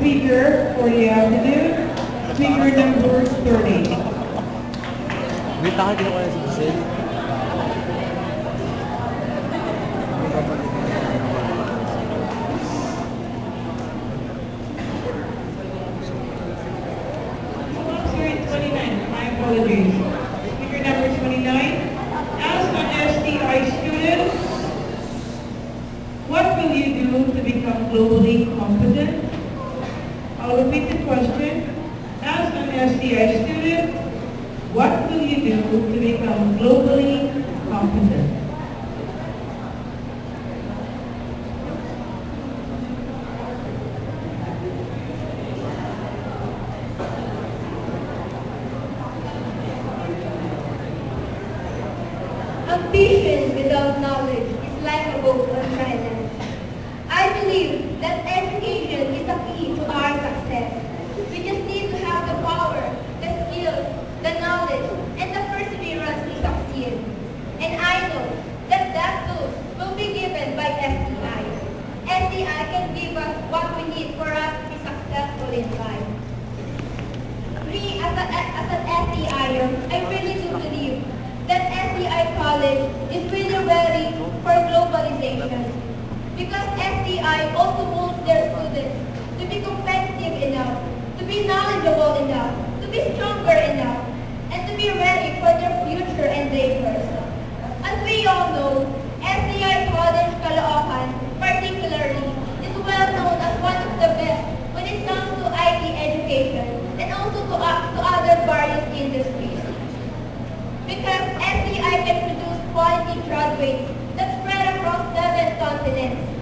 speaker for the afternoon, speaker number 30. May taka din ako na si Giselle. Sorry, 29. My apologies. Speaker number 29. As an STI student, what will you do to become globally competent? I'll repeat the question. As an STI student, what will you do to become globally competent? Ambition without knowledge is like a boat on dry land. I believe that education is the key to our success. We just need to have the power, the skills, the knowledge, and the perseverance to succeed. And I know that tools will be given by STI. STI can give us what we need for us to be successful in life. Me, as an STI, I really do believe that STI College is really ready for globalization. Because STI also molds their students to be competitive enough, to be knowledgeable enough, to be stronger enough, and to be ready for their future endeavors. As we all know, STI College Caloocan, particularly, is well known as one of the best when it comes to IT education and also to other various industries. Because STI can produce quality graduates that spread across 7 continents.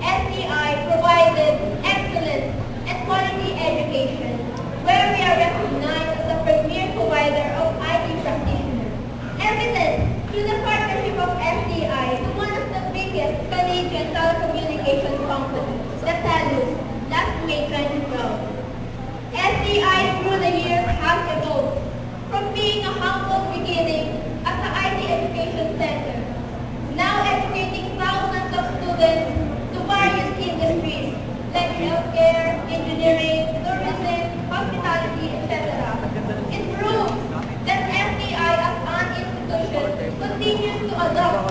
STI provided excellent and quality education, where we are recognized as the premier provider of IT practitioners. Evident through the partnership of STI to one of the biggest Canadian telecommunications companies, the TELUS, last May 2012. STI through the years has evolved from being a humble beginning as an IT education center, now educating thousands of students to various industries like healthcare, engineering, tourism, hospitality, etc. It proves that STI as an institution continues to adopt